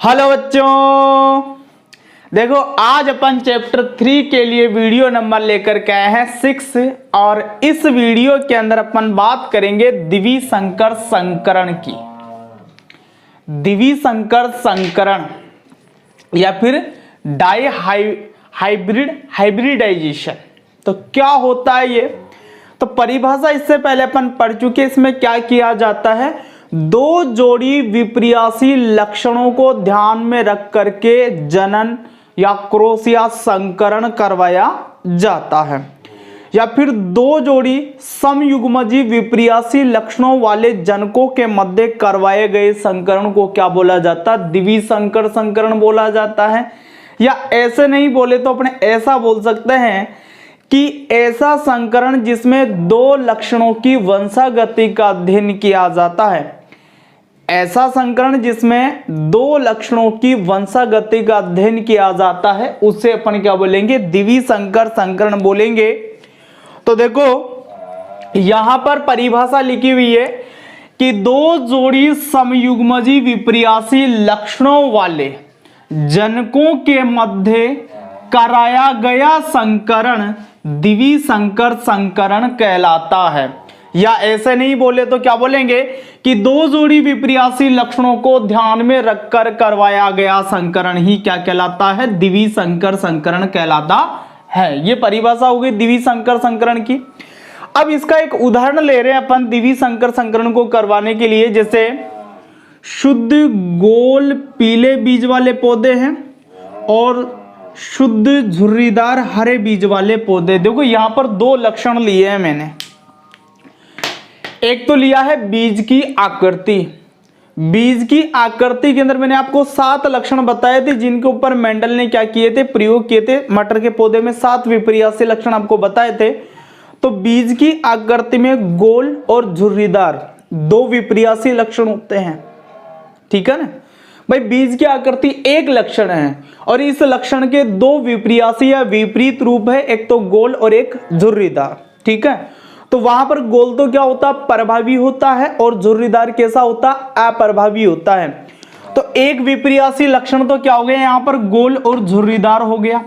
Hello बच्चों, देखो आज अपन चैप्टर 3 के लिए वीडियो नंबर लेकर के आए हैं 6 और इस वीडियो के अंदर अपन बात करेंगे द्विसंकर संकरण की। द्विसंकर संकरण या फिर हाइब्रिडाइजेशन। तो क्या होता है ये? तो परिभाषा इससे पहले अपन पढ़ चुके। इसमें क्या किया जाता है, दो जोड़ी विपर्यासी लक्षणों को ध्यान में रख करके जनन या क्रॉस या संकरण करवाया जाता है, या फिर दो जोड़ी समयुग्मजी विपर्यासी लक्षणों वाले जनकों के मध्य करवाए गए संकरण को क्या बोला जाता है? द्विसंकर संकरण बोला जाता है। या ऐसे नहीं बोले तो अपने ऐसा बोल सकते हैं कि ऐसा संकरण जिसमें दो लक्षणों की वंशागति का अध्ययन किया जाता है। ऐसा संकरण जिसमें दो लक्षणों की वंशागति का अध्ययन किया जाता है उसे अपन क्या बोलेंगे? द्विसंकर संकरण बोलेंगे। तो देखो यहां पर परिभाषा लिखी हुई है कि दो जोड़ी समयुग्मजी विपर्यासी लक्षणों वाले जनकों के मध्य कराया गया संकरण द्विसंकर संकरण कहलाता है। या ऐसे नहीं बोले तो क्या बोलेंगे कि दो जोड़ी विपर्यासी लक्षणों को ध्यान में रखकर करवाया गया संकरण ही क्या कहलाता है? द्विसंकर संकरण कहलाता है। ये परिभाषा हो गई द्विसंकर संकरण की। अब इसका एक उदाहरण ले रहे हैं अपन द्विसंकर संकरण को करवाने के लिए। जैसे शुद्ध गोल पीले बीज वाले पौधे हैं और शुद्ध झुर्रीदार हरे बीज वाले पौधे। देखो यहां पर दो लक्षण लिए हैं मैंने। एक तो लिया है बीज की आकृति। बीज की आकृति के अंदर मैंने आपको 7 लक्षण बताए थे जिनके ऊपर मेंडल ने क्या किए थे? प्रयोग किए थे। मटर के पौधे में 7 विपर्यासी लक्षण आपको बताए थे। तो बीज की आकृति में गोल और झुर्रीदार दो विपर्यासी लक्षण होते हैं, ठीक है ना भाई। बीज की आकृति एक लक्षण है और इस लक्षण के दो विपर्यासी या विपरीत रूप है, एक तो गोल और एक झुर्रीदार, ठीक है। तो वहां पर गोल तो क्या होता? प्रभावी होता है और झुर्रीदार कैसा होता? अप्रभावी होता है। तो एक विपर्यासी लक्षण तो क्या हो गया यहां पर? गोल और झुर्रीदार हो गया।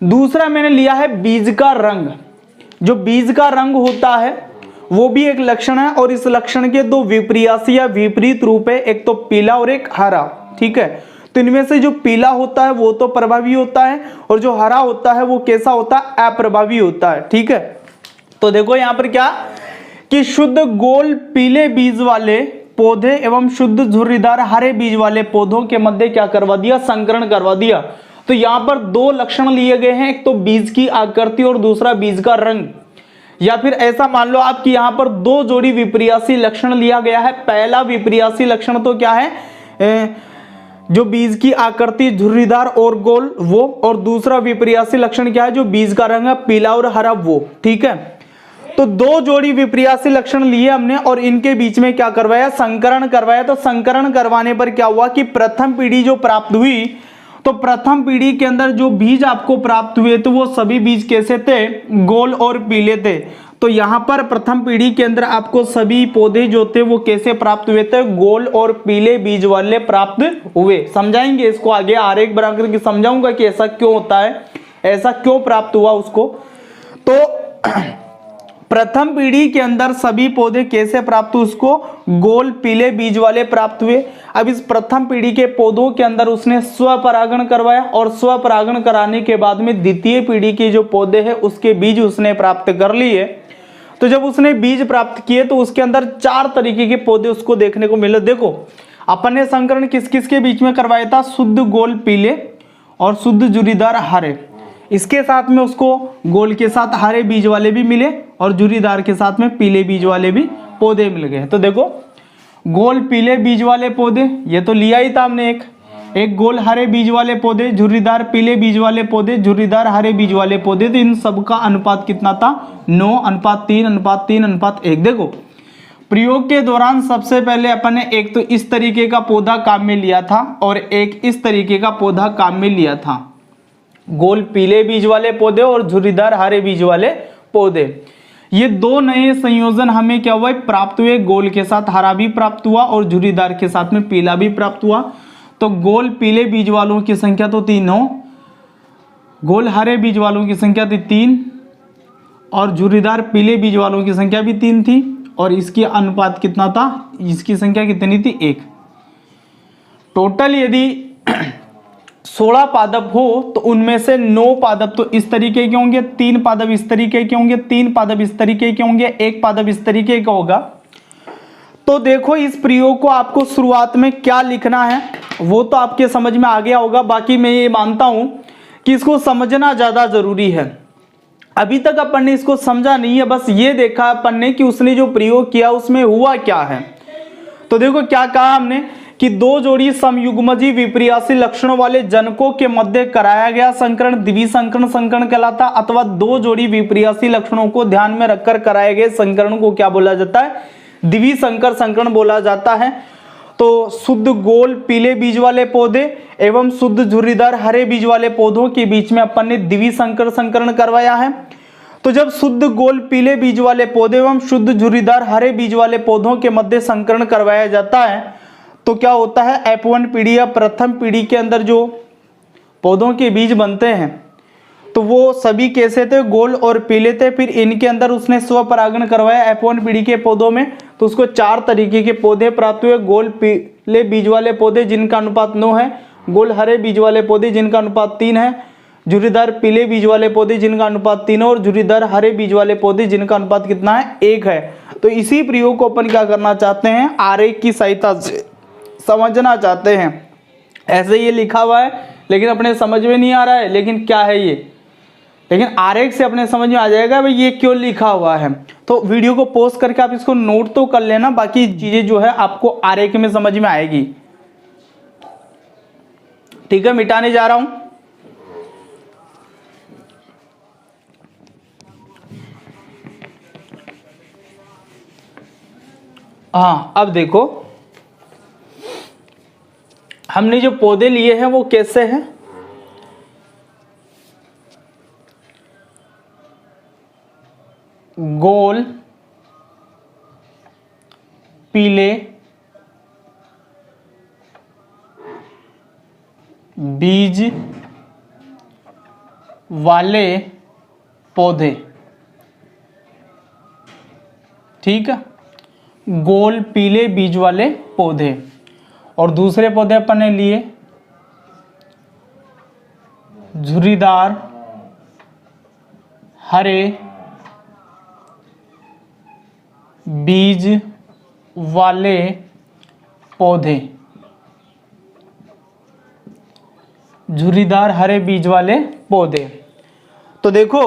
दूसरा मैंने लिया है बीज का रंग। जो बीज का रंग होता है वो भी एक लक्षण है और इस लक्षण के दो विपर्यासी या विपरीत रूप है, एक तो पीला और एक हरा, ठीक है। तो इनमें से जो पीला होता है वो तो प्रभावी होता है और जो हरा होता है वो कैसा होता है? अप्रभावी होता है, ठीक है। तो देखो यहां पर क्या कि शुद्ध गोल पीले बीज वाले पौधे एवं शुद्ध झुर्रीदार हरे बीज वाले पौधों के मध्य क्या करवा दिया? संकरण करवा दिया। तो यहां पर दो लक्षण लिए गए हैं, एक तो बीज की आकृति और दूसरा बीज का रंग। या फिर ऐसा मान लो आप कि यहां पर दो जोड़ी विपर्यासी लक्षण लिया गया है। पहला विपर्यासी लक्षण तो क्या है? जो बीज की आकृति झुर्रीदार और गोल वो, और दूसरा विपर्यासी लक्षण क्या है? जो बीज का रंग है पीला और हरा वो, ठीक है। तो दो जोड़ी विपर्यासी लक्षण लिए हमने और इनके बीच में क्या करवाया? संकरण करवाया। तो संकरण करवाने पर क्या हुआ कि प्रथम पीढ़ी जो प्राप्त हुई, तो प्रथम पीढ़ी के अंदर जो बीज आपको प्राप्त हुए तो वो सभी बीज कैसे थे? गोल और पीले थे। तो यहां पर प्रथम पीढ़ी के अंदर आपको सभी पौधे जो थे वो कैसे प्राप्त हुए थे? गोल और पीले बीज वाले प्राप्त हुए। समझाएंगे इसको आगे, आरेख बनाकर के समझाऊंगा कि ऐसा क्यों होता है, ऐसा क्यों प्राप्त हुआ उसको। तो प्रथम पीढ़ी के अंदर सभी पौधे कैसे प्राप्त हुए? उसको गोल पीले बीज वाले प्राप्त हुए। अब इस प्रथम पीढ़ी के पौधों के अंदर उसने स्वपरागण करवाया और स्वपरागण कराने के बाद में द्वितीय पीढ़ी के जो पौधे हैं उसके बीज उसने प्राप्त कर लिए। तो जब उसने बीज प्राप्त किए तो उसके अंदर 4 तरीके के पौधे उसको देखने को मिले। देखो अपन ने संकरण किस किस के बीच में करवाया था? शुद्ध गोल पीले और शुद्ध झुर्रीदार हरे। इसके साथ में उसको गोल के साथ हरे बीज वाले भी मिले और झुर्रीदार के साथ में पीले बीज वाले भी पौधे मिल गए। तो देखो गोल पीले बीज वाले पौधे ये तो लिया ही था हमने, एक गोल हरे बीज वाले पौधे, झुर्रीदार पीले बीज वाले पौधे, झुर्रीदार हरे बीज वाले पौधे। तो इन सबका अनुपात कितना था? 9:3:3:1। देखो प्रयोग के दौरान सबसे पहले अपन ने एक तो इस तरीके का पौधा काम में लिया था और एक इस तरीके का पौधा काम में लिया था। गोल पीले बीज वाले पौधे और झुर्रीदार हरे बीज वाले पौधे। ये दो नए संयोजन हमें क्या हुआ? प्राप्त हुए। गोल के साथ हरा भी प्राप्त हुआ और झुर्रीदार के साथ में पीला भी प्राप्त हुआ। तो गोल पीले बीज वालों की संख्या तो 3 हो, गोल हरे बीज वालों की संख्या थी 3 और झुर्रीदार पीले बीज वालों की संख्या भी 3 थी और इसकी अनुपात कितना था, इसकी संख्या कितनी थी 1। टोटल यदि 16 पादप हो तो उनमें से 9 पादप तो इस तरीके के होंगे, 3 पादप इस तरीके के होंगे, 3 पादप इस तरीके के होंगे, 1 पादप इस तरीके का होगा। तो देखो इस प्रयोग को आपको शुरुआत में क्या लिखना है वो तो आपके समझ में आ गया होगा। बाकी मैं ये मानता हूं कि इसको समझना ज्यादा जरूरी है। अभी तक अपन ने इसको समझा नहीं है, बस ये देखा अपन ने कि उसने जो प्रयोग किया उसमें हुआ क्या है। तो देखो क्या कहा हमने कि 2 जोड़ी समयुग्मजी विपर्यासी लक्षणों वाले जनकों के मध्य कराया गया संकरण द्विसंकरण संकरण कहलाता, अथवा 2 जोड़ी विपर्यासी लक्षणों को ध्यान में रखकर कराए गए संकरण को क्या बोला जाता है, द्विसंकर संकरण बोला जाता है। तो शुद्ध गोल पीले बीज वाले पौधे एवं शुद्ध झुर्रीदार हरे बीज वाले पौधों के बीच में अपन ने द्विसंकर संकरण करवाया है। तो जब शुद्ध गोल पीले बीज वाले पौधे एवं शुद्ध झुर्रीदार हरे बीज वाले पौधों के मध्य संकरण करवाया जाता है तो क्या होता है, F1 पीढ़ी या प्रथम पीढ़ी के अंदर जो पौधों के बीज बनते हैं तो वो सभी कैसे थे, गोल और पीले थे। फिर इनके अंदर उसने स्वपरागण करवाया F1 पीढ़ी के पौधों में, तो उसको 4 तरीके के पौधे प्राप्त हुए। गोल पीले बीज वाले पौधे जिनका अनुपात 9 है, गोल हरे बीज वाले पौधे जिनका अनुपात 3 है, झुर्रीदार पीले बीज वाले पौधे जिनका अनुपात 3 है और झुर्रीदार हरे बीज वाले पौधे जिनका अनुपात कितना है, 1 है। तो इसी प्रयोग को अपन क्या करना चाहते हैं, आरेख की सहायता से समझना चाहते हैं। ऐसे ये लिखा हुआ है लेकिन अपने समझ में नहीं आ रहा है, लेकिन क्या है ये, लेकिन आरेख से अपने समझ में आ जाएगा भाई ये क्यों लिखा हुआ है। तो वीडियो को पॉज करके आप इसको नोट तो कर लेना, बाकी चीजें जो है आपको आरेख में समझ में आएगी। ठीक है, मिटाने जा रहा हूं। हाँ, अब देखो हमने जो पौधे लिए हैं वो कैसे हैं, गोल पीले बीज वाले पौधे, ठीक है, गोल पीले बीज वाले पौधे। और दूसरे पौधे अपन ने लिए झुर्रीदार हरे बीज वाले पौधे, झुर्रीदार हरे बीज वाले पौधे। तो देखो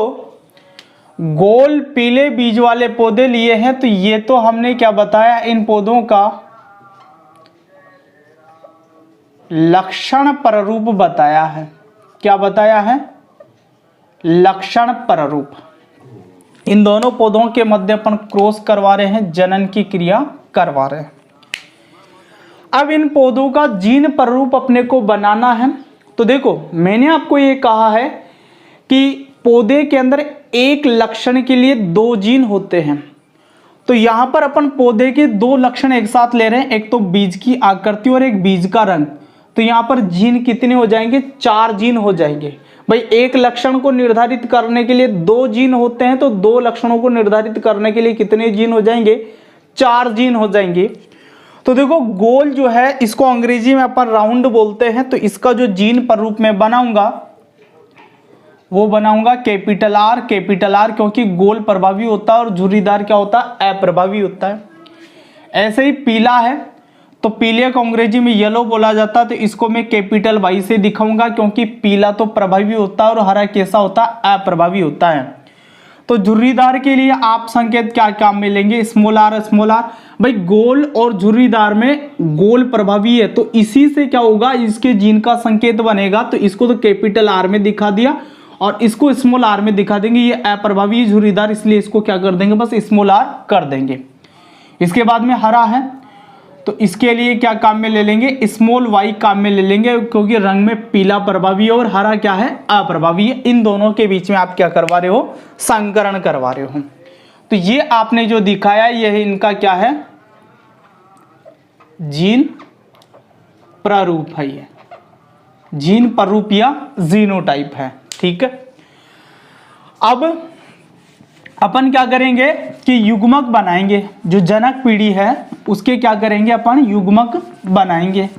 गोल पीले बीज वाले पौधे लिए हैं तो ये तो हमने क्या बताया, इन पौधों का लक्षण प्ररूप बताया है। क्या बताया है, लक्षण प्ररूप। इन दोनों पौधों के मध्य अपन क्रॉस करवा रहे हैं, जनन की क्रिया करवा रहे हैं। अब इन पौधों का जीन प्ररूप अपने को बनाना है। तो देखो मैंने आपको ये कहा है कि पौधे के अंदर एक लक्षण के लिए 2 जीन होते हैं। तो यहां पर अपन पौधे के 2 लक्षण एक साथ ले रहे हैं, एक तो बीज की आकृति और एक बीज का रंग। तो यहां पर जीन कितने हो जाएंगे, 4 जीन हो जाएंगे। भाई एक लक्षण को निर्धारित करने के लिए 2 जीन होते हैं, तो 2 लक्षणों को निर्धारित करने के लिए कितने जीन हो जाएंगे, 4 जीन हो जाएंगे। तो देखो गोल जो है इसको अंग्रेजी में अपन राउंड बोलते हैं, तो इसका जो जीन प्ररूप में बनाऊंगा वो बनाऊंगा कैपिटल आर, क्योंकि गोल प्रभावी होता है और झुर्रीदार क्या होता है, अप्रभावी होता है। ऐसे ही पीला है तो पीले को अंग्रेजी में येलो बोला जाता है, तो इसको मैं कैपिटल वाई से दिखाऊंगा क्योंकि पीला तो प्रभावी होता है और हरा कैसा होता है, अप्रभावी होता है। तो झुर्रीदार के लिए आप संकेत क्या काम में लेंगे, स्मॉल आर। भाई गोल और झुर्रीदार में गोल प्रभावी है तो इसी से क्या होगा, इसके जीन का संकेत बनेगा। तो इसको तो कैपिटल आर में दिखा दिया और इसको स्मॉल आर में दिखा देंगे। ये अप्रभावी झुर्रीदार, इसलिए इसको क्या कर देंगे, बस स्मॉल आर कर देंगे। इसके बाद में हरा है तो इसके लिए क्या काम में ले लेंगे, स्मॉल वाई काम में ले लेंगे, क्योंकि रंग में पीला प्रभावी है और हरा क्या है, अप्रभावी है। इन दोनों के बीच में आप क्या करवा रहे हो, संकरण करवा रहे हो। तो ये आपने जो दिखाया यह इनका क्या है, जीन प्रारूप है, ये जीन प्रारूप या जीनोटाइप है। ठीक है, अब अपन क्या करेंगे कि युग्मक बनाएंगे, जो जनक पीढ़ी है उसके क्या करेंगे अपन, युग्मक बनाएंगे।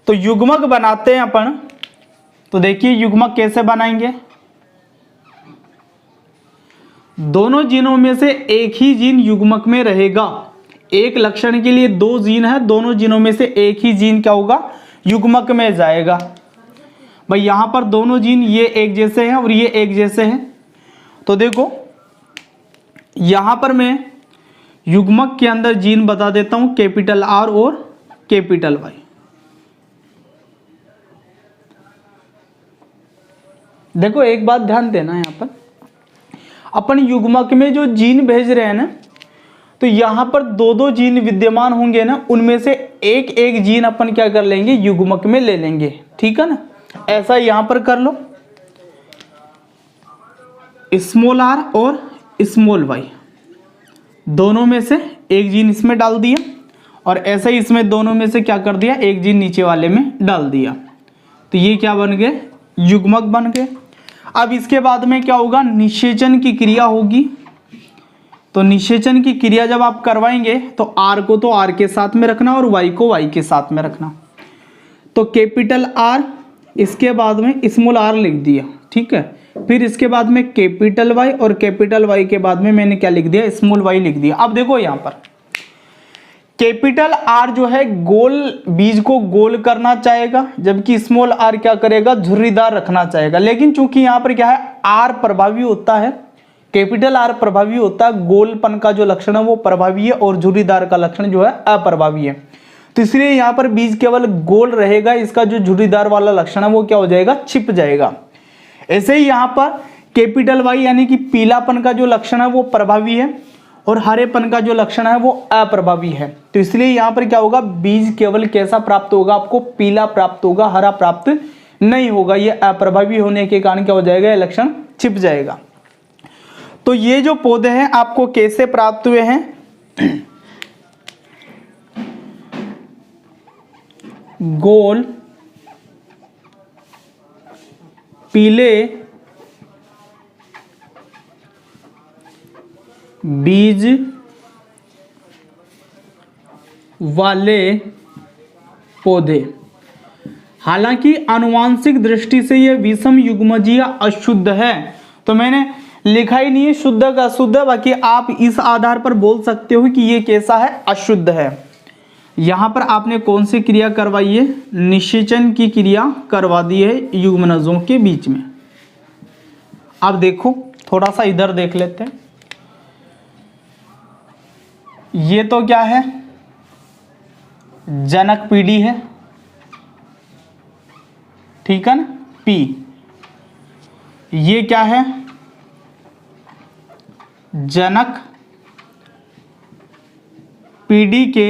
तो युग्मक बनाते हैं अपन, तो देखिए युग्मक कैसे बनाएंगे। दोनों जीनों में से एक ही जीन युग्मक में रहेगा। एक लक्षण के लिए दो जीन है, दोनों जीनों में से एक ही जीन क्या होगा, युग्मक में जाएगा। भाई यहां पर दोनों जीन ये एक जैसे हैं और ये एक जैसे हैं, तो देखो यहां पर मैं युग्मक के अंदर जीन बता देता हूं, कैपिटल आर और कैपिटल वाई। देखो एक बात ध्यान देना, यहां पर अपन युग्मक में जो जीन भेज रहे हैं ना, तो यहां पर दो दो जीन विद्यमान होंगे ना, उनमें से एक एक जीन अपन क्या कर लेंगे, युग्मक में ले लेंगे। ठीक है ना, ऐसा यहां पर कर लो, स्मॉल आर और स्मॉल वाई दोनों में से एक जीन इसमें डाल दिया, और ऐसा ही इसमें दोनों में से क्या कर दिया, एक जीन नीचे वाले में डाल दिया। तो ये क्या बन गए, युग्मक बन गए। अब इसके बाद में क्या होगा, निषेचन की क्रिया होगी। तो निषेचन की क्रिया जब आप करवाएंगे तो आर को तो आर के साथ में रखना और वाई को वाई के साथ में रखना। तो कैपिटल आर, इसके बाद में स्मॉल आर लिख दिया। ठीक है, फिर इसके बाद में कैपिटल वाई, और कैपिटल वाई के बाद में मैंने क्या लिख दिया, स्मॉल वाई लिख दिया। अब देखो यहां पर कैपिटल आर जो है गोल, बीज को गोल करना चाहेगा, जबकि स्मॉल आर क्या करेगा, झुर्रीदार रखना चाहेगा। लेकिन चूंकि यहां पर क्या है, आर प्रभावी होता है, कैपिटल आर प्रभावी होता है, गोलपन का जो लक्षण है वो प्रभावी है और झुर्रीदार का लक्षण जो है अप्रभावी है। तो इसलिए यहां पर बीज केवल गोल रहेगा, इसका जो झुर्रीदार वाला लक्षण है वो क्या हो जाएगा, छिप जाएगा। ऐसे ही यहां पर कैपिटल वाई यानी कि पीलापन का जो लक्षण है वो प्रभावी है और हरेपन का जो लक्षण है वो अप्रभावी है। तो इसलिए यहां पर क्या होगा, बीज केवल कैसा प्राप्त होगा, आपको पीला प्राप्त होगा, हरा प्राप्त नहीं होगा। ये अप्रभावी होने के कारण क्या हो जाएगा, ये लक्षण छिप जाएगा। तो ये जो पौधे हैं आपको कैसे प्राप्त हुए हैं, गोल पीले बीज वाले पौधे। हालांकि आनुवांशिक दृष्टि से यह विषम युग्मजीय अशुद्ध है, तो मैंने लिखा ही नहीं है शुद्ध का अशुद्ध, बाकी आप इस आधार पर बोल सकते हो कि ये कैसा है, अशुद्ध है। यहां पर आपने कौन सी क्रिया करवाई है, निषेचन की क्रिया करवा दी है युग्मनजों के बीच में। अब देखो थोड़ा सा इधर देख लेते हैं, ये तो क्या है, जनक पीढ़ी है। ठीक है ना, पी। ये क्या है, जनक पीढ़ी के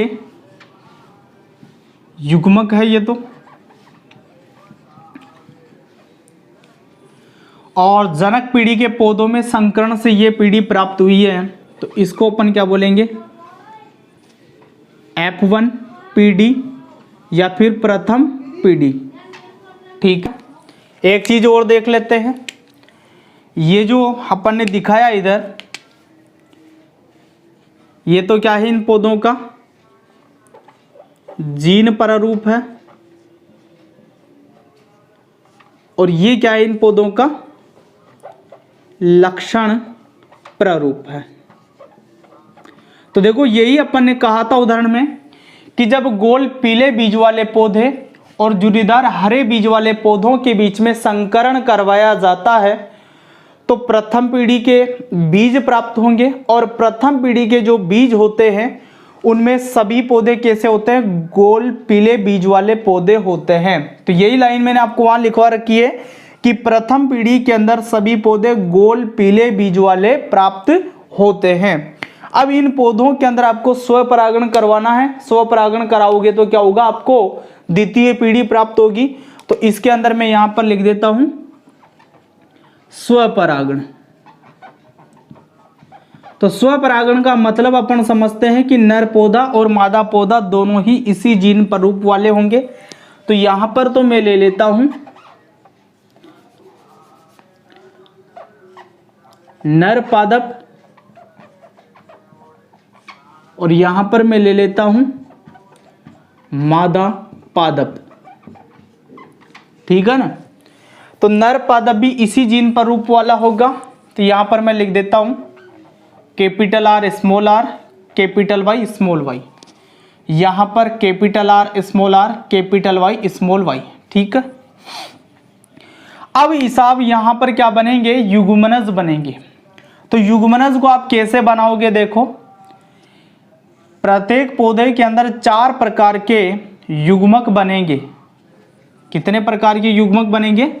युग्मक है ये तो, और जनक पीढ़ी के पौधों में संकरण से ये पीढ़ी प्राप्त हुई है, तो इसको अपन क्या बोलेंगे, F1 पीढ़ी या फिर प्रथम पीढ़ी। ठीक है, एक चीज और देख लेते हैं, ये जो अपन ने दिखाया इधर, ये तो क्या है, इन पौधों का जीन प्रारूप है, और ये क्या है, इन पौधों का लक्षण प्रारूप है। तो देखो यही अपन ने कहा था उदाहरण में कि जब गोल पीले बीज वाले पौधे और झुर्रीदार हरे बीज वाले पौधों के बीच में संकरण करवाया जाता है तो प्रथम पीढ़ी के बीज प्राप्त होंगे, और प्रथम पीढ़ी के जो बीज होते हैं उनमें सभी पौधे कैसे होते हैं, गोल पीले बीज वाले पौधे होते हैं। तो यही लाइन मैंने आपको वहां लिखवा रखी है कि प्रथम पीढ़ी के अंदर सभी पौधे गोल पीले बीज वाले प्राप्त होते हैं। अब इन पौधों के अंदर आपको स्वपरागण करवाना है, स्वपरागण कराओगे तो क्या होगा, आपको द्वितीय पीढ़ी प्राप्त होगी। तो इसके अंदर मैं यहां पर लिख देता हूं स्वपरागण। तो स्वपरागण का मतलब अपन समझते हैं कि नर पौधा और मादा पौधा दोनों ही इसी जीन प्ररूप वाले होंगे। तो यहां पर तो मैं ले लेता हूं नर पादप और यहां पर मैं ले लेता हूं मादा पादप, ठीक है ना। तो नर पादप भी इसी जीन प्ररूप वाला होगा। तो यहां पर मैं लिख देता हूं capital R small R, capital Y small Y, यहां पर capital R capital Y small Y, ठीक है। अब हिसाब यहां पर क्या बनेंगे, युग्मनज बनेंगे। तो युग्मनज को आप कैसे बनाओगे, देखो प्रत्येक पौधे के अंदर 4 प्रकार के युग्मक बनेंगे। कितने प्रकार के युग्मक बनेंगे,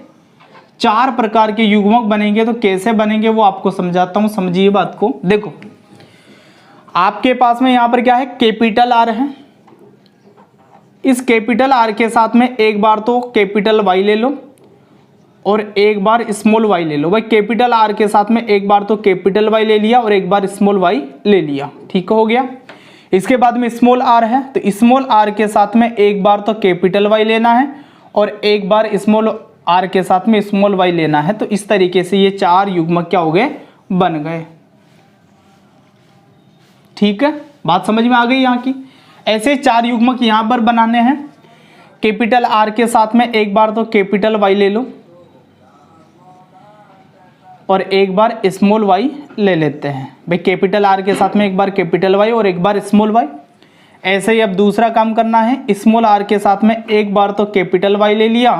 4 प्रकार के युग्मक बनेंगे। तो कैसे बनेंगे वो आपको समझाता हूं, समझिए बात को। देखो आपके पास में यहां पर क्या है, कैपिटल आर है। इस कैपिटल आर के साथ में एक बार तो कैपिटल वाई ले लो और एक बार स्मॉल वाई ले लो। भाई कैपिटल आर के साथ में एक बार तो कैपिटल वाई ले लिया और एक बार स्मॉल वाई ले लिया, ठीक हो गया। इसके बाद में स्मॉल आर है, तो स्मॉल आर के साथ में एक बार तो कैपिटल वाई लेना है और एक बार स्मॉल आर के साथ में स्मॉल वाई लेना है। तो इस तरीके से ये 4 युग्मक क्या हो गए, बन गए, ठीक है। बात समझ में आ गई यहाँ की। ऐसे 4 युग्मक यहां पर बनाने हैं। कैपिटल आर के साथ में एक बार तो कैपिटल वाई ले लो और एक बार स्मॉल वाई ले लेते हैं। भाई कैपिटल आर के साथ में एक बार कैपिटल वाई और एक बार स्मॉल वाई। ऐसे ही अब दूसरा काम करना है, स्मॉल आर के साथ में एक बार तो कैपिटल वाई ले लिया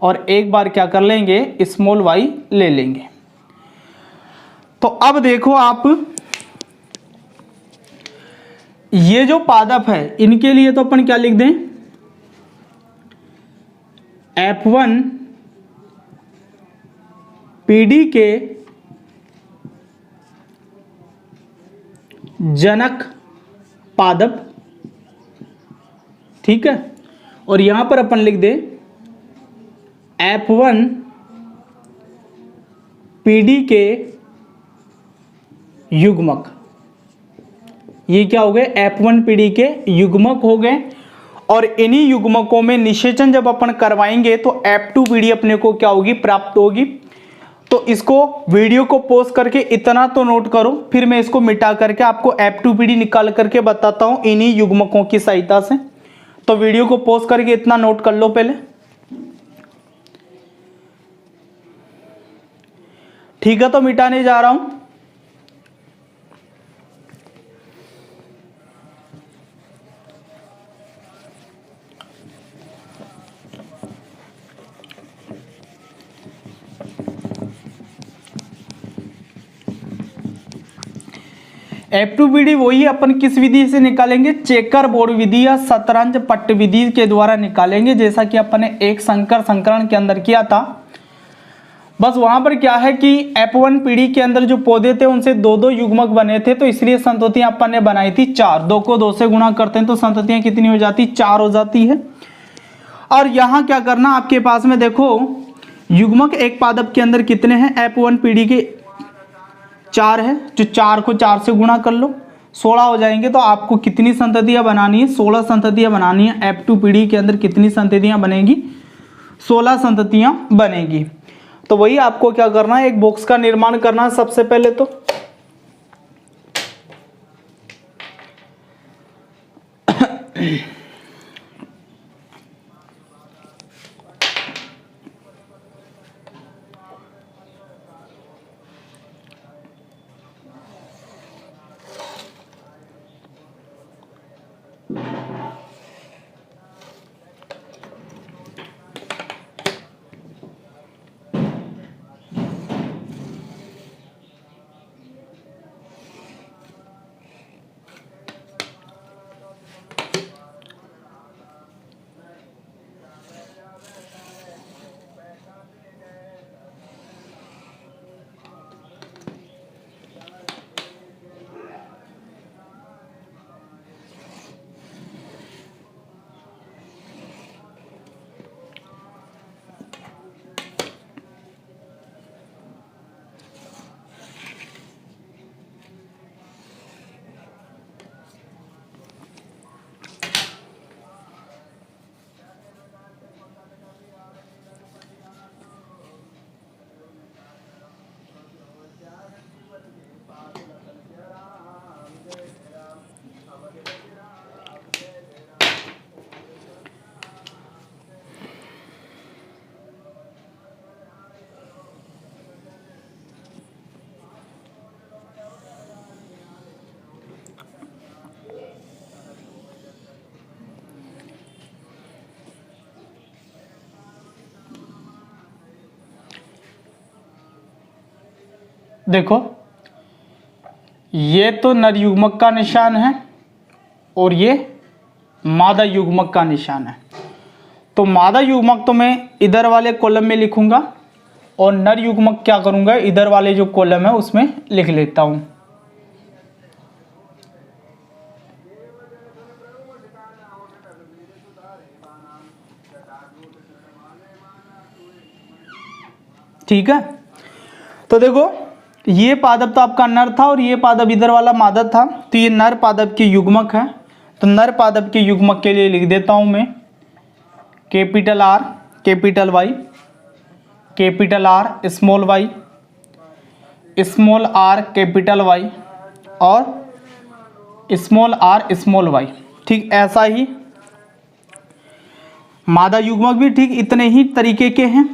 और एक बार क्या कर लेंगे, स्मॉल वाई ले लेंगे। तो अब देखो आप, ये जो पादप है इनके लिए तो अपन क्या लिख दें, F1 पीढ़ी के जनक पादप, ठीक है। और यहां पर अपन लिख दे F1 पीढ़ी के युग्मक। ये क्या हो गए, F1 पीढ़ी के युग्मक हो गए। और इन्हीं युग्मकों में निषेचन जब अपन करवाएंगे तो F2 पीढ़ी अपने को क्या होगी, प्राप्त होगी। तो इसको वीडियो को पॉज करके इतना तो नोट करो, फिर मैं इसको मिटा करके आपको F2 पीढ़ी निकाल करके बताता हूं इन्हीं युग्मकों की सहायता से। तो वीडियो को पॉज करके इतना नोट कर लो पहले, ठीक है। तो मिटाने जा रहा हूं। F2 पीढ़ी वही अपन किस विधि से निकालेंगे, चेकर बोर्ड विधि या शतरंज पट्ट विधि के द्वारा निकालेंगे, जैसा कि अपन ने एक संकर संकरण के अंदर किया था। बस वहां पर क्या है कि F1 पीढ़ी के अंदर जो पौधे थे उनसे 2-2 युग्मक बने थे, तो इसलिए संततियां अपन ने बनाई थी 4। 2 को 2 से गुणा करते हैं तो संततियां कितनी हो जाती, 4 हो जाती है। और यहां क्या करना, आपके पास में देखो युग्मक एक पादप के अंदर कितने हैं, F1 पीढ़ी के 4 है, जो 4 को 4 से गुणा कर लो 16 हो जाएंगे। तो आपको कितनी संततियां बनानी है, 16 संततियां बनानी है। F2 पीढ़ी के अंदर कितनी संततियां बनेगी, 16 संततियां बनेगी। तो वही आपको क्या करना है, एक बॉक्स का निर्माण करना है सबसे पहले। तो देखो ये तो नर युग्मक का निशान है और ये मादा युग्मक का निशान है। तो मादा युग्मक तो मैं इधर वाले कॉलम में लिखूंगा और नर युग्मक क्या करूंगा, इधर वाले जो कॉलम है उसमें लिख लेता हूं। ठीक है, तो देखो ये पादप तो आपका नर था और ये पादप इधर वाला मादा था, तो ये नर पादप की युग्मक है। तो नर पादप के युग्मक के लिए लिख देता हूं मैं capital R capital Y, capital R small Y, small R capital Y और स्मॉल आर स्मॉल वाई। ठीक ऐसा ही मादा युग्मक भी ठीक इतने ही तरीके के हैं।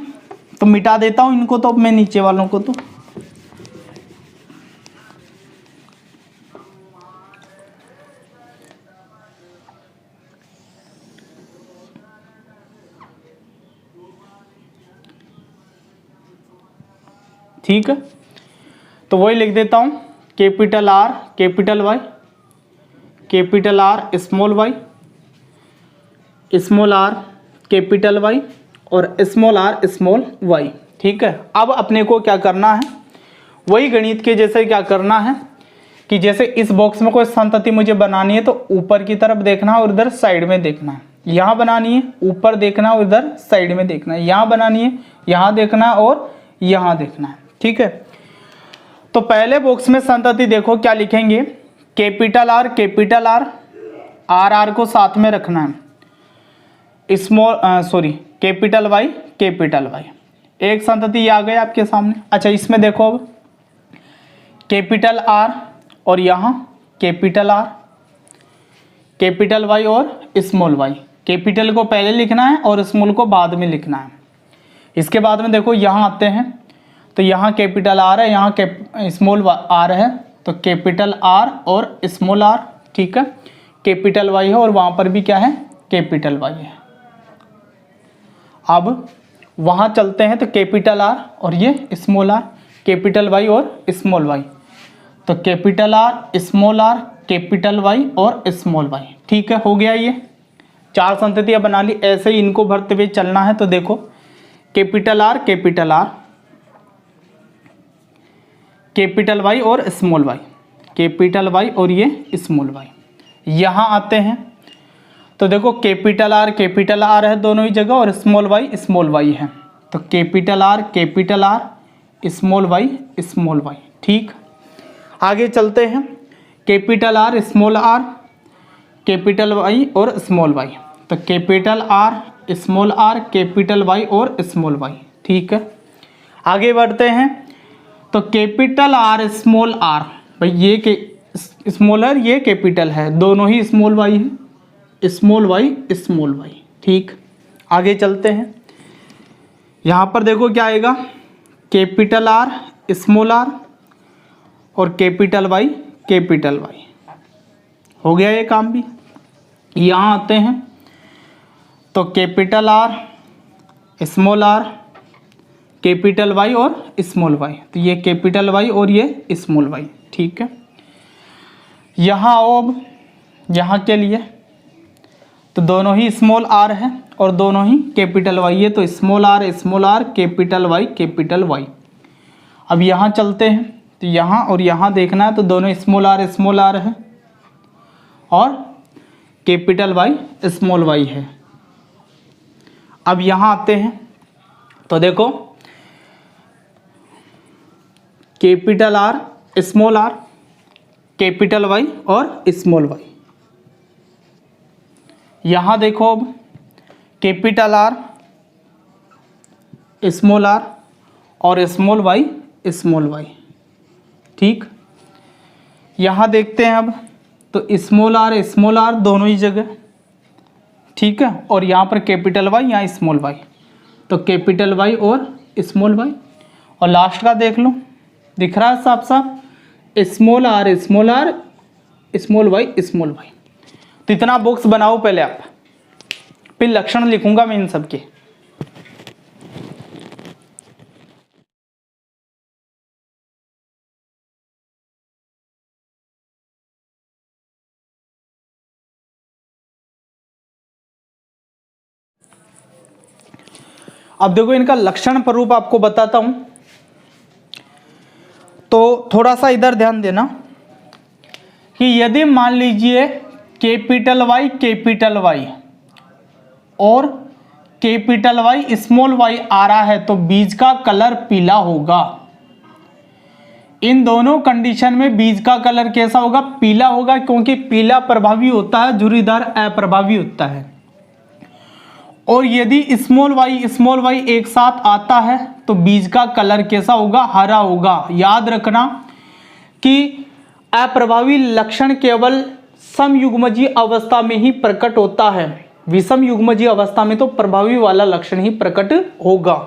तो मिटा देता हूं इनको, तो मैं नीचे वालों को तो ठीक है। तो वही लिख देता हूं capital R capital Y, capital R small Y, small R capital Y और स्मॉल आर स्मॉल वाई। ठीक है, अब अपने को क्या करना है, वही गणित के जैसे क्या करना है कि जैसे इस बॉक्स में कोई संतति मुझे बनानी है तो ऊपर की तरफ देखना है और इधर साइड में देखना है। यहाँ बनानी है ऊपर देखना है और इधर साइड में देखना है। यहाँ बनानी है यहाँ देखना है और यहाँ देखना है। ठीक है, तो पहले बॉक्स में संतति देखो क्या लिखेंगे, कैपिटल आर आर आर को साथ में रखना है, small capital Y capital Y. एक संतति ये आ गया आपके सामने। अच्छा इसमें देखो अब कैपिटल आर और यहाँ कैपिटल आर कैपिटल वाई और स्मॉल वाई। कैपिटल को पहले लिखना है और स्मॉल को बाद में लिखना है। इसके बाद में देखो यहाँ आते हैं, तो यहाँ कैपिटल आर है, यहाँ स्मॉल आर है, तो कैपिटल आर और स्मॉल आर। ठीक है, कैपिटल वाई है और वहाँ पर भी क्या है कैपिटल वाई है। अब वहाँ चलते हैं, तो कैपिटल आर और ये स्मॉल आर, कैपिटल वाई और स्मॉल वाई, तो capital R small R capital Y और स्मॉल वाई। ठीक है, हो गया। ये चार संततियाँ बना ली। ऐसे ही इनको भरते हुए चलना है। तो देखो कैपिटल आर कैपिटल वाई और स्मॉल वाई, कैपिटल वाई और ये स्मॉल वाई। यहाँ आते हैं तो देखो कैपिटल आर है दोनों ही जगह और स्मॉल वाई है, तो कैपिटल आर स्मॉल वाई। ठीक, आगे चलते हैं, कैपिटल आर कैपिटल वाई और स्मॉल वाई, तो कैपिटल आर कैपिटल वाई और स्मॉल वाई। ठीक है, आगे बढ़ते हैं, तो कैपिटल आर स्मॉल आर, भाई ये स्मॉल है ये कैपिटल है, दोनों ही स्मॉल वाई है, स्मॉल वाई। ठीक, आगे चलते हैं, यहाँ पर देखो क्या आएगा, कैपिटल आर स्मॉल आर और कैपिटल वाई। हो गया ये काम भी। यहाँ आते हैं तो capital R small R capital Y और स्मॉल वाई, तो ये कैपिटल वाई और ये स्मॉल वाई। ठीक है, यहाँ अब यहाँ के लिए तो दोनों ही स्मॉल आर है और दोनों ही कैपिटल वाई है, तो स्मॉल आर कैपिटल वाई। अब यहाँ चलते हैं, तो यहाँ और यहाँ देखना है, तो दोनों स्मॉल आर है और कैपिटल वाई स्मॉल वाई है। अब यहाँ आते हैं तो देखो capital R small R capital Y और स्मॉल वाई। यहाँ देखो अब कैपिटल आर स्मॉल आर और स्मॉल वाई। ठीक, यहाँ देखते हैं अब, तो स्मॉल आर दोनों ही जगह। ठीक है, और यहाँ पर कैपिटल वाई यहाँ स्मॉल वाई, तो कैपिटल वाई और स्मॉल वाई। और लास्ट का देख लो, दिख रहा है साफ साफ, स्मॉल आर स्मॉल वाई। तो इतना बॉक्स बनाओ पहले आप, फिर लक्षण लिखूंगा मैं इन सब के। अब देखो इनका लक्षण प्ररूप आपको बताता हूं, तो थोड़ा सा इधर ध्यान देना कि यदि मान लीजिए कैपिटल वाई और कैपिटल वाई स्मॉल वाई आ रहा है तो बीज का कलर पीला होगा। इन दोनों कंडीशन में बीज का कलर कैसा होगा? पीला होगा, क्योंकि पीला प्रभावी होता है, झुर्रीदार अप्रभावी होता है। और यदि स्मॉल वाई एक साथ आता है तो बीज का कलर कैसा होगा? हरा होगा। याद रखना कि अप्रभावी लक्षण केवल समयुग्मजीय अवस्था में ही प्रकट होता है, विषम युग्मजीय अवस्था में तो प्रभावी वाला लक्षण ही प्रकट होगा।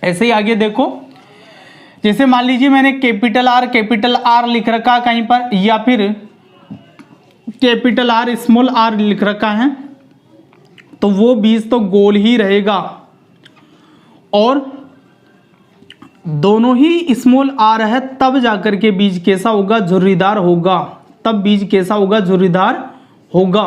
ऐसे ही आगे देखो, जैसे मान लीजिए मैंने कैपिटल आर लिख रखा कहीं पर, या फिर कैपिटल आर स्मॉल आर लिख रखा है, तो वो बीज तो गोल ही रहेगा। और दोनों ही स्मॉल आर है तब जाकर के बीज कैसा होगा? झुर्रीदार होगा। तब बीज कैसा होगा? झुर्रीदार होगा।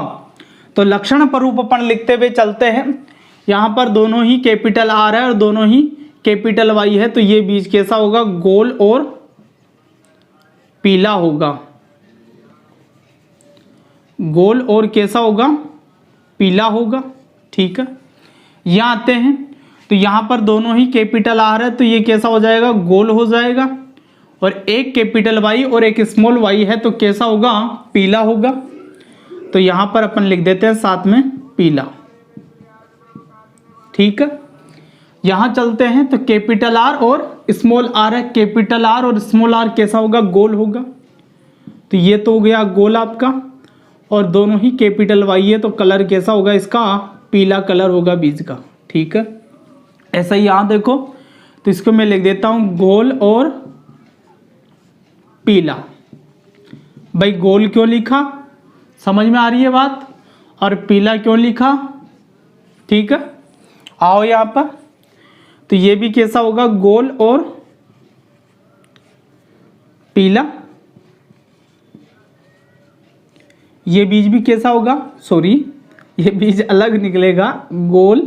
तो लक्षण प्ररूप अपन लिखते हुए चलते हैं। यहां पर दोनों ही कैपिटल आर है और दोनों ही कैपिटल वाई है, तो ये बीज कैसा होगा? गोल और पीला होगा। गोल और कैसा होगा? पीला होगा। ठीक है, यहां आते हैं तो यहां पर दोनों ही कैपिटल आर है तो ये कैसा हो जाएगा? गोल हो जाएगा। और एक कैपिटल वाई और एक स्मॉल वाई है तो कैसा होगा? पीला होगा। तो यहां पर अपन लिख देते हैं साथ में पीला। ठीक है, यहां चलते हैं तो कैपिटल आर और स्मॉल आर है, कैपिटल आर और स्मॉल आर कैसा होगा? गोल होगा। तो ये तो हो गया गोल आपका, और दोनों ही कैपिटल वाई है तो कलर कैसा होगा इसका? पीला कलर होगा बीज का। ठीक है, ऐसा ही यहां देखो तो इसको मैं लिख देता हूं गोल और पीला। भाई गोल क्यों लिखा? समझ में आ रही है बात? और पीला क्यों लिखा? ठीक है, आओ यहां पर, तो ये भी कैसा होगा? गोल और पीला। ये बीज भी कैसा होगा? सॉरी, ये बीज अलग निकलेगा, गोल।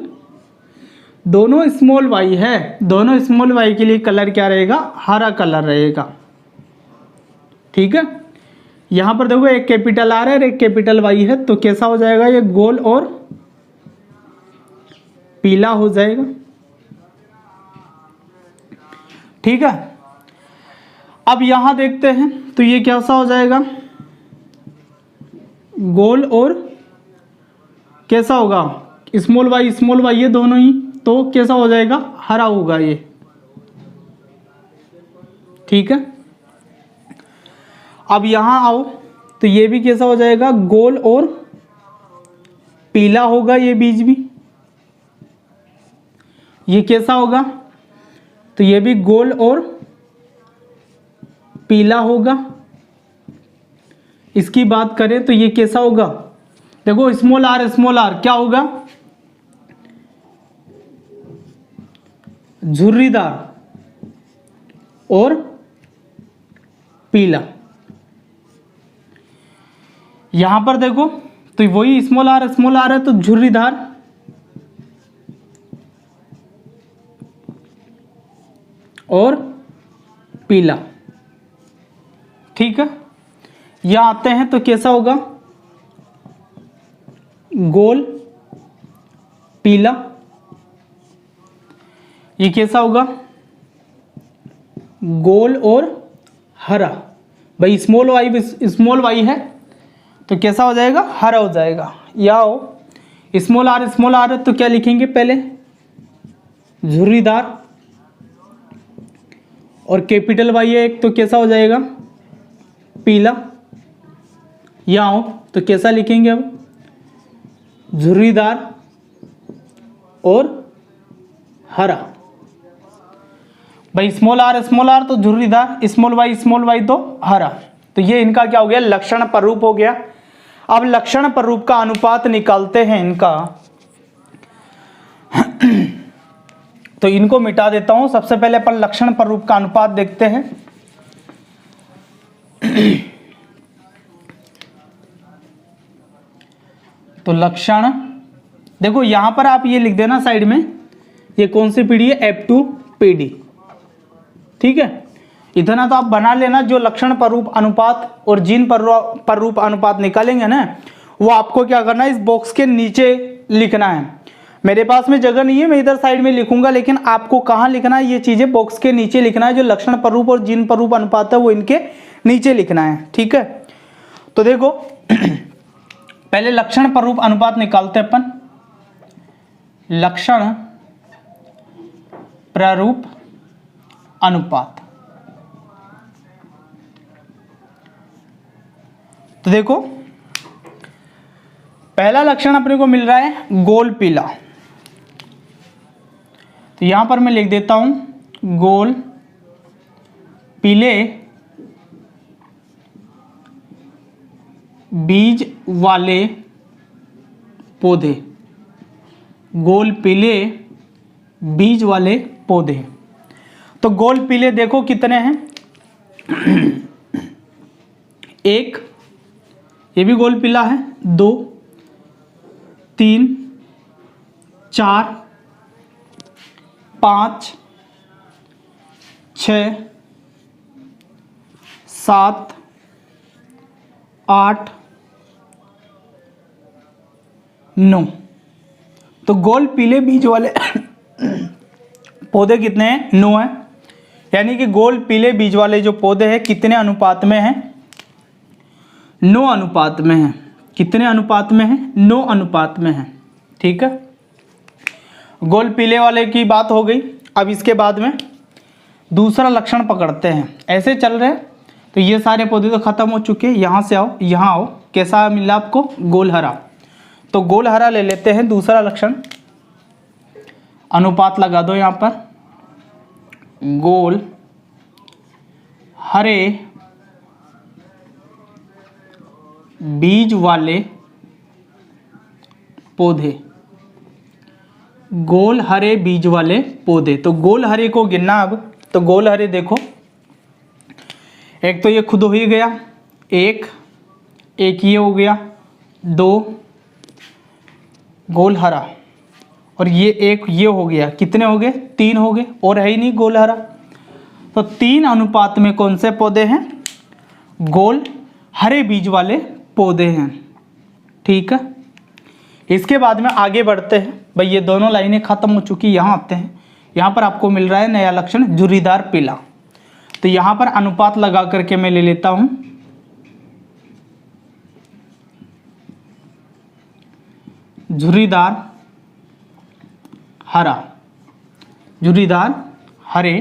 दोनों स्मॉल वाई है, दोनों स्मॉल वाई के लिए कलर क्या रहेगा? हरा कलर रहेगा। ठीक है, यहां पर देखो एक कैपिटल आर है और एक कैपिटल वाई है तो कैसा हो जाएगा? ये गोल और पीला हो जाएगा। ठीक है, अब यहां देखते हैं तो ये कैसा हो जाएगा? गोल और कैसा होगा? स्मॉल वाई ये दोनों ही, तो कैसा हो जाएगा? हरा होगा ये। ठीक है, अब यहां आओ तो ये भी कैसा हो जाएगा? गोल और पीला होगा ये बीज भी। ये कैसा होगा? तो ये भी गोल और पीला होगा। इसकी बात करें तो ये कैसा होगा? देखो स्मॉल आर क्या होगा? झुर्रीदार और पीला। यहां पर देखो तो वही स्मॉल आर है तो झुर्रीदार और पीला। ठीक है, यहां आते हैं तो कैसा होगा? गोल पीला। ये कैसा होगा? गोल और हरा। भाई स्मॉल वाई है तो कैसा हो जाएगा? हरा हो जाएगा। या हो स्मॉल आर है तो क्या लिखेंगे पहले? झुर्रीदार। और कैपिटल वाई है एक तो कैसा हो जाएगा? पीला। या हो तो कैसा लिखेंगे अब? झुर्रीदार और हरा। भाई स्मॉल आर तो झुर्रीदार, स्मॉल वाई तो हरा। तो ये इनका क्या हो गया? लक्षण प्ररूप हो गया। अब लक्षण प्ररूप का अनुपात निकालते हैं इनका। तो इनको मिटा देता हूं। सबसे पहले अपन लक्षण प्ररूप का अनुपात देखते हैं। तो लक्षण देखो यहां पर आप ये लिख देना साइड में ये कौन सी पीढ़ी है, F2 पीढ़ी। ठीक है, इतना तो आप बना लेना। जो लक्षण पररूप अनुपात और जीन पररूप अनुपात निकालेंगे ना, वो आपको क्या करना है, इस बॉक्स के नीचे लिखना है। मेरे पास में जगह नहीं है, मैं इधर साइड में लिखूंगा, लेकिन आपको कहाँ लिखना है, ये चीजें बॉक्स के नीचे लिखना है। जो लक्षण पररूप और जीन पररूप अनुपात है वो इनके नीचे लिखना है। ठीक है, तो देखो पहले लक्षण पररूप अनुपात निकालते हैं अपन। लक्षण प्रारूप अनुपात, तो देखो पहला लक्षण अपने को मिल रहा है गोल पीला, तो यहां पर मैं लिख देता हूं गोल पीले बीज वाले पौधे, गोल पीले बीज वाले पौधे। तो गोल पीले देखो कितने हैं, एक, ये भी गोल पीला है, 2, 3, 4, 5, 6, 7, 8, 9। तो गोल पीले बीज वाले पौधे कितने हैं, 9 हैं। यानी कि गोल पीले बीज वाले जो पौधे हैं कितने अनुपात में हैं, 9 अनुपात में हैं। कितने अनुपात में हैं, 9 अनुपात में हैं। ठीक है, गोल पीले वाले की बात हो गई। अब इसके बाद में दूसरा लक्षण पकड़ते हैं। ऐसे चल रहे हैं, तो ये सारे पौधे तो खत्म हो चुके हैं। यहाँ से आओ, यहाँ आओ, कैसा मिला आपको, गोल हरा। तो गोल हरा ले लेते हैं दूसरा लक्षण। अनुपात लगा दो यहाँ पर, गोल हरे बीज वाले पौधे, गोल हरे बीज वाले पौधे। तो गोल हरे को गिनना अब, तो गोल हरे देखो, एक तो ये खुद हो ही गया, एक ये हो गया, 2 गोल हरा, और ये एक ये हो गया, कितने हो गए, 3 हो गए, और है ही नहीं गोल हरा। तो 3 अनुपात में कौन से पौधे हैं, गोल हरे बीज वाले पौधे हैं। ठीक है, इसके बाद में आगे बढ़ते हैं। भाई ये दोनों लाइनें खत्म हो चुकी, यहाँ आते हैं। यहाँ पर आपको मिल रहा है नया लक्षण झुर्रीदार पीला। तो यहाँ पर अनुपात लगा करके मैं ले लेता हूं झुर्रीदार हरा, झुर्रीदार हरे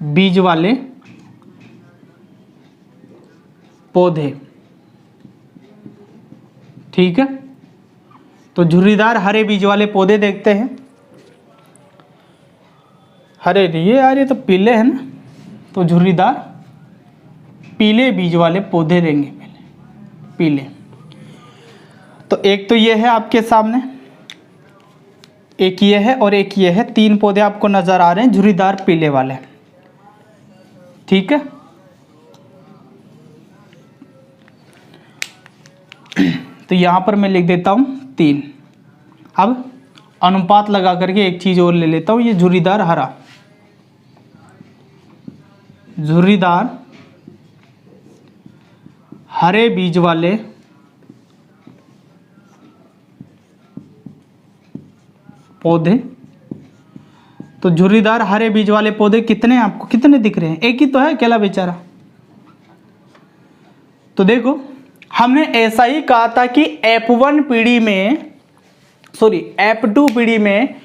बीज वाले पौधे। ठीक है, तो झुर्रीदार हरे बीज वाले पौधे देखते हैं। हरे ये यार, ये तो पीले हैं ना, तो झुर्रीदार पीले बीज वाले पौधे देंगे पहले, पीले। तो एक तो ये है आपके सामने, एक ये है और एक ये है, 3 पौधे आपको नजर आ रहे हैं झुर्रीदार पीले वाले। ठीक है, तो यहां पर मैं लिख देता हूं 3। अब अनुपात लगा करके एक चीज और ले लेता हूं, ये झुर्रीदार हरा, झुर्रीदार हरे बीज वाले पौधे। तो झुर्रीदार हरे बीज वाले पौधे कितने हैं आपको, कितने दिख रहे हैं, एक ही तो है अकेला बेचारा। तो देखो हमने ऐसा ही कहा था कि F1 पीढ़ी में, सॉरी F2 पीढ़ी में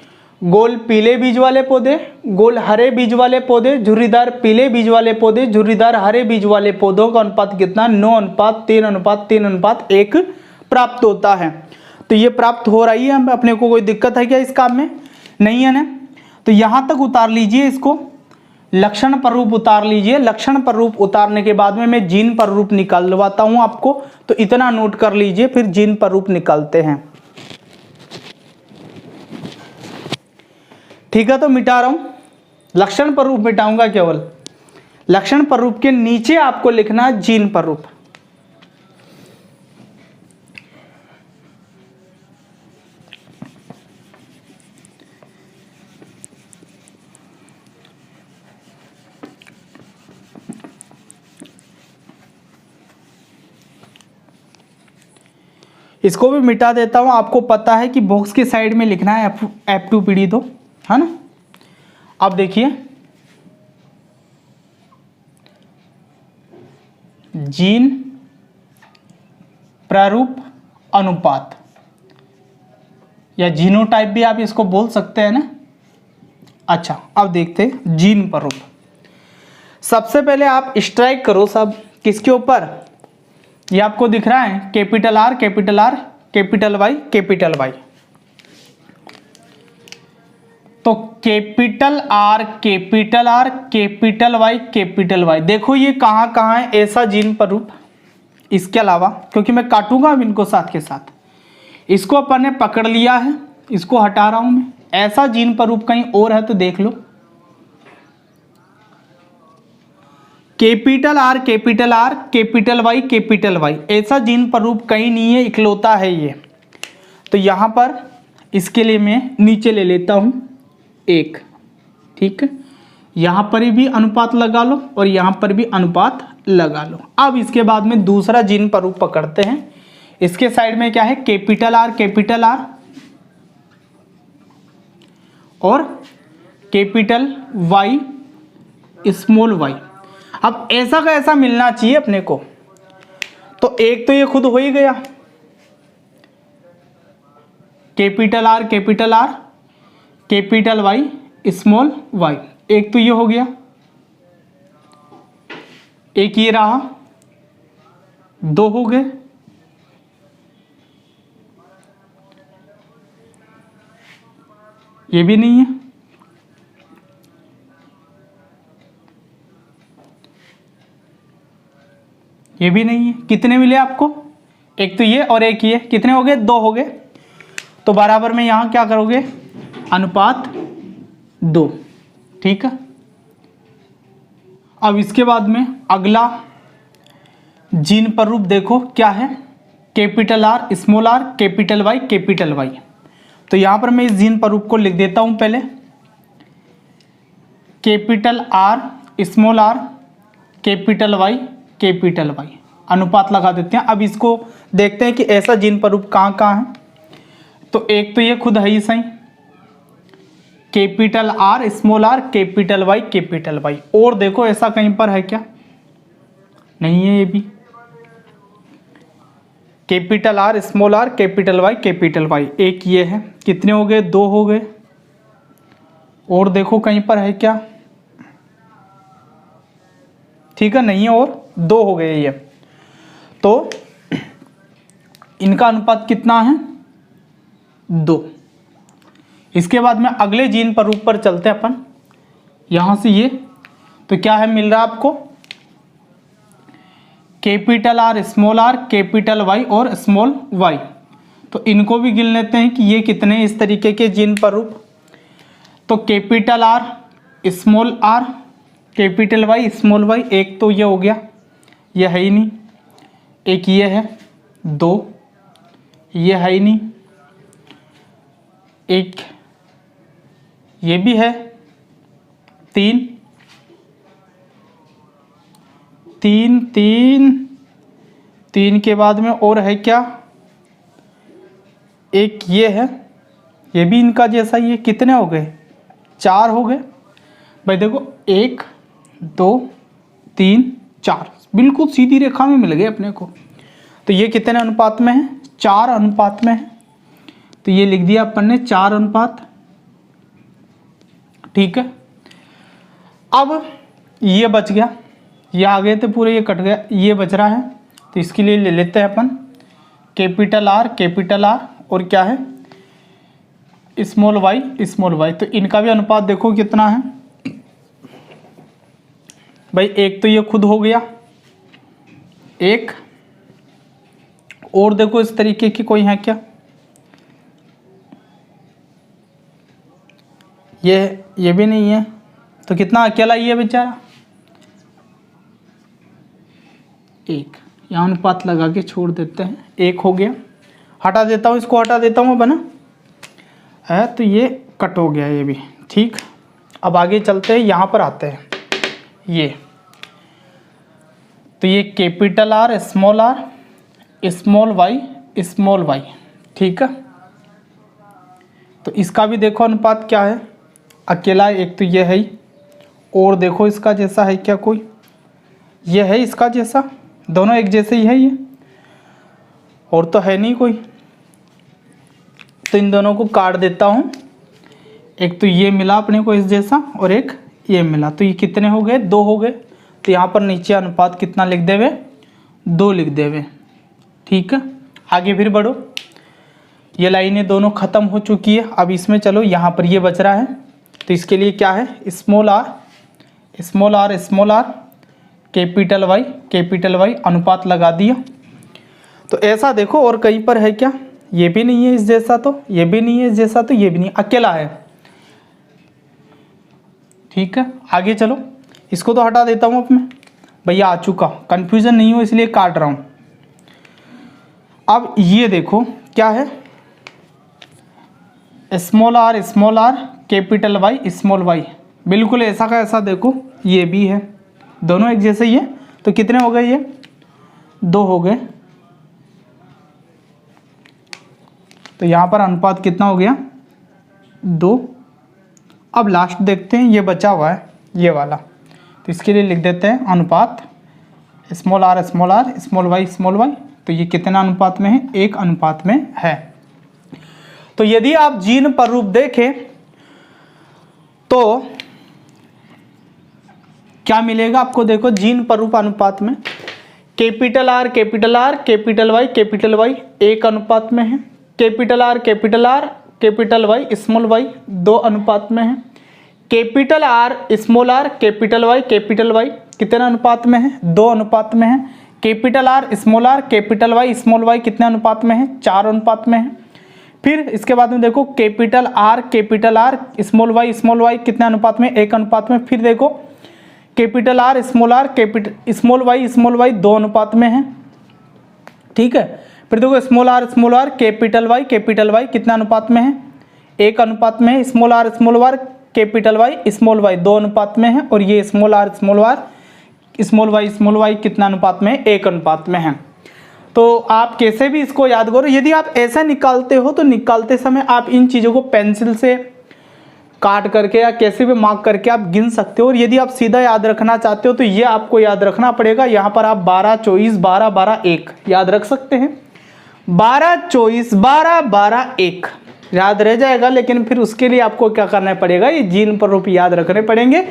गोल पीले बीज वाले पौधे, गोल हरे बीज वाले पौधे, झुर्रीदार पीले बीज वाले पौधे, झुर्रीदार हरे बीज वाले पौधों का अनुपात कितना, 9 अनुपात 3 अनुपात 3 अनुपात 1 प्राप्त होता है। तो ये प्राप्त हो रही है, हम अपने को कोई दिक्कत है क्या इस काम में, नहीं है ना। तो यहां तक उतार लीजिए इसको, लक्षण पररूप उतार लीजिए। लक्षण पररूप उतारने के बाद में मैं जीन पररूप निकालवाता हूं आपको, तो इतना नोट कर लीजिए, फिर जीन पररूप निकालते हैं। ठीक है, तो मिटा रहा हूं, लक्षण पररूप मिटाऊंगा केवल। लक्षण पररूप के नीचे आपको लिखना जीन पररूप। इसको भी मिटा देता हूँ। आपको पता है कि बॉक्स के साइड में लिखना है F2PD तो, है ना। अब देखिए जीन प्रारूप अनुपात या जीनोटाइप भी आप इसको बोल सकते हैं ना। अच्छा, अब देखते हैं जीन प्रारूप। सबसे पहले आप स्ट्राइक करो सब किसके ऊपर, ये आपको दिख रहा है capital R capital R capital Y capital Y। तो capital R capital R capital Y capital Y, देखो ये कहाँ कहाँ है ऐसा जीन प्रारूप। इसके अलावा क्योंकि मैं काटूंगा अब इनको साथ के साथ, इसको अपन ने पकड़ लिया है, इसको हटा रहा हूं मैं। ऐसा जीन प्रारूप कहीं और है तो देख लो, capital R capital R capital Y capital Y, ऐसा जीन प्रारूप कहीं नहीं है, इकलौता है ये। तो यहां पर इसके लिए मैं नीचे ले लेता हूं 1, ठीक है। यहां पर भी अनुपात लगा लो और यहां पर भी अनुपात लगा लो। अब इसके बाद में दूसरा जीन प्रारूप पकड़ते हैं। इसके साइड में क्या है, कैपिटल R कैपिटल R और कैपिटल Y स्मॉल y। अब ऐसा का ऐसा मिलना चाहिए अपने को। तो एक तो ये खुद हो ही गया, capital R capital R capital Y small y, एक तो ये हो गया, एक ये रहा, 2 हो गए। ये भी नहीं है, ये भी नहीं है। कितने मिले आपको, एक तो ये और एक ये, कितने हो गए, 2 हो गए। तो बराबर में यहां क्या करोगे, अनुपात 2, ठीक है। अब इसके बाद में अगला जीन प्रारूप देखो क्या है, capital R small r capital Y capital Y। तो यहां पर मैं इस जीन प्रारूप को लिख देता हूं पहले, capital R small r capital Y capital Y, अनुपात लगा देते हैं। अब इसको देखते हैं कि ऐसा जीन प्रारूप कहां कहां है। तो एक तो ये खुद है ही सही, capital R small r capital Y capital Y। और देखो ऐसा कहीं पर है क्या, नहीं है। ये भी capital R small r capital Y capital Y, एक ये है। कितने हो गए, 2 हो गए। और देखो कहीं पर है क्या, ठीक है, नहीं है, और 2 हो गए ये। तो इनका अनुपात कितना है, 2। इसके बाद में अगले जीन प्रारूप पर चलते हैं अपन, यहां से ये। तो क्या है मिल रहा है आपको, capital R small r capital Y और स्मॉल y। तो इनको भी गिन लेते हैं कि ये कितने इस तरीके के जीन प्रारूप। तो capital R small r capital Y small y, एक तो ये हो गया, ये है ही नहीं। एक ये है, 2, ये है ही नहीं। एक ये भी है, 3 3 3 3 के बाद में और है क्या, एक ये है, ये भी इनका जैसा ही है। कितने हो गए, 4 हो गए भाई। देखो 1 2 3 4, बिल्कुल सीधी रेखा में मिल गए अपने को। तो ये कितने अनुपात में है, 4 अनुपात में है। तो ये लिख दिया अपन ने 4 अनुपात, ठीक है। अब ये बच गया, ये आ गए थे पूरे, ये कट गया, ये बच रहा है। तो इसके लिए ले लेते हैं अपन कैपिटल R और क्या है स्मॉल y। तो इनका भी अनुपात देखो कितना है भाई। एक तो ये खुद हो गया, एक और देखो इस तरीके की कोई है क्या, ये भी नहीं है। तो कितना अकेला ये बेचारा, 1। यहाँ अनुपात लगा के छोड़ देते हैं, 1 हो गया। हटा देता हूँ, इसको हटा देता हूँ बना है। तो ये कट हो गया ये भी, ठीक। अब आगे चलते हैं, यहाँ पर आते हैं ये। तो ये capital R small y small Y, ठीक है। तो इसका भी देखो अनुपात क्या है, अकेला एक तो ये है ही, और देखो इसका जैसा है क्या कोई, ये है इसका जैसा, दोनों एक जैसे ही है ये, और तो है नहीं कोई। तो इन दोनों को काट देता हूँ, एक तो ये मिला अपने को इस जैसा और एक ये मिला, तो ये कितने हो गए, 2 हो गए। तो यहाँ पर नीचे अनुपात कितना लिख देवे, 2 लिख देवे, ठीक है। आगे फिर बढ़ो, ये लाइनें दोनों ख़त्म हो चुकी है। अब इसमें चलो, यहाँ पर ये बच रहा है, तो इसके लिए क्या है, small R small R small R, capital Y अनुपात लगा दिया। तो ऐसा देखो, और कहीं पर है क्या, ये भी नहीं है इस जैसा, तो ये भी नहीं है इस जैसा, तो ये भी नहीं, अकेला है, ठीक है। आगे चलो, इसको तो हटा देता हूँ अब मैं, भैया आ चुका, कंफ्यूजन नहीं हो इसलिए काट रहा हूँ। अब ये देखो क्या है, small R capital Y small Y, बिल्कुल ऐसा का ऐसा देखो, ये भी है, दोनों एक जैसे ही है। तो कितने हो गए, ये 2 हो गए। तो यहाँ पर अनुपात कितना हो गया, 2। अब लास्ट देखते हैं, ये बचा हुआ है ये वाला, तो इसके लिए लिख देते हैं अनुपात स्मॉल आर स्मॉल वाई। तो ये कितना अनुपात में है, 1 अनुपात में है। तो यदि आप जीन पर रूप देखें तो क्या मिलेगा आपको, देखो जीन पर रूप अनुपात में कैपिटल आर कैपिटल वाई 1 अनुपात में है, capital R capital Y small Y 2 अनुपात में है, कैपिटल आर कैपिटल वाई कितने अनुपात में है, 2 अनुपात में है, capital R capital Y small Y कितने अनुपात में है, 4 अनुपात में है। फिर इसके बाद में देखो कैपिटल आर स्मॉल वाई कितने अनुपात में, 1 अनुपात में। फिर देखो capital R capital small Y 2 अनुपात में है, ठीक है। फिर देखो स्मॉल आर कैपिटल वाई कितने अनुपात में है, 1 अनुपात में है। Small R capital Y small Y 2 अनुपात में है, और ये स्मॉल आर स्मॉल वाई कितना अनुपात में है, 1 अनुपात में है। तो आप कैसे भी इसको याद करो, यदि आप ऐसा निकालते हो तो निकालते समय आप इन चीज़ों को पेंसिल से काट करके या कैसे भी मार्क करके आप गिन सकते हो। और यदि आप सीधा याद रखना चाहते हो तो ये आपको याद रखना पड़ेगा, यहाँ पर आप 12 24 12 12 1 याद रख सकते हैं, 12 24 12 12 1 याद रह जाएगा। लेकिन फिर उसके लिए आपको क्या करना पड़ेगा, ये जीन पर रूप याद रखने पड़ेंगे,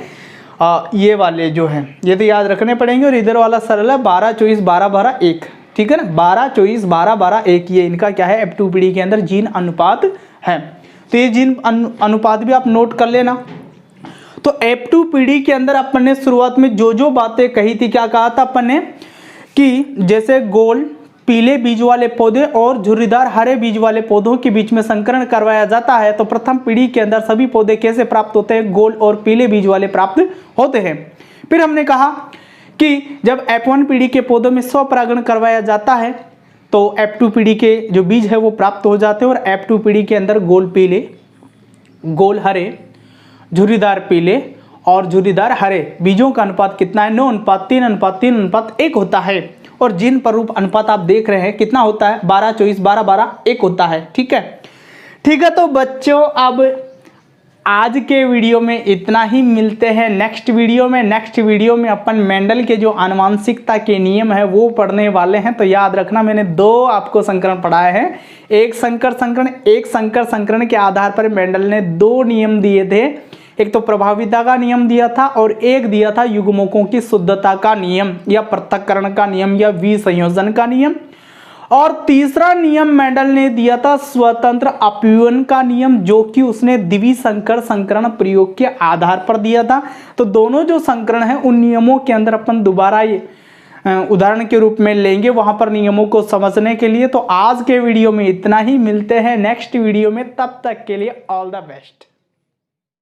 ये वाले जो हैं ये तो याद रखने पड़ेंगे। और इधर वाला सरल है 12 24 12 12 1, ठीक है ना, 12 24 12 12 1, ये इनका क्या है, F2 पीढ़ी के अंदर जीन अनुपात है। तो ये जीन अनुपात भी आप नोट कर लेना। तो F2 पीढ़ी के अंदर अपन ने शुरुआत में जो बातें कही थी, क्या कहा था अपन ने कि जैसे गोल पीले बीज वाले पौधे और झुर्रीदार हरे बीज वाले पौधों के बीच में संकरण करवाया जाता है। तो प्रथम पीढ़ी के अंदर सभी पौधे कैसे प्राप्त होते हैं, गोल और पीले बीज वाले प्राप्त होते हैं। फिर हमने कहा कि जब F1 पीढ़ी के पौधों में स्वपरागण करवाया जाता है तो F2 पीढ़ी के जो बीज है वो प्राप्त हो जाते हैं, और F2 पीढ़ी के अंदर गोल पीले, गोल हरे, झुर्रीदार पीले और झुर्रीदार हरे बीजों का अनुपात कितना है, 9 अनुपात 3 अनुपात 3 अनुपात 1 होता है। और जीन पर रूप अनुपात आप देख रहे हैं कितना होता है, 12 24 12 12 1 होता है, ठीक है। ठीक है, तो बच्चों अब आज के वीडियो में इतना ही, मिलते हैं नेक्स्ट वीडियो में अपन मेंडल के जो आनुवांशिकता के नियम है वो पढ़ने वाले हैं। तो याद रखना, मैंने 2 आपको संकरण पढ़ाए हैं, एक संकर संकरण के आधार पर मेंडल ने 2 नियम दिए थे, एक तो प्रभाविता का नियम दिया था और एक दिया था युग्मकों की शुद्धता का नियम या पृथक्करण का नियम या विसंयोजन का नियम, और तीसरा नियम मेंडल ने दिया था स्वतंत्र अपव्यवन का नियम, जो कि उसने द्विसंकर संकरण प्रयोग के आधार पर दिया था। तो दोनों जो संकरण है उन नियमों के अंदर अपन दोबारा उदाहरण के रूप में लेंगे वहां पर नियमों को समझने के लिए। तो आज के वीडियो में इतना ही, मिलते हैं नेक्स्ट वीडियो में, तब तक के लिए ऑल द बेस्ट।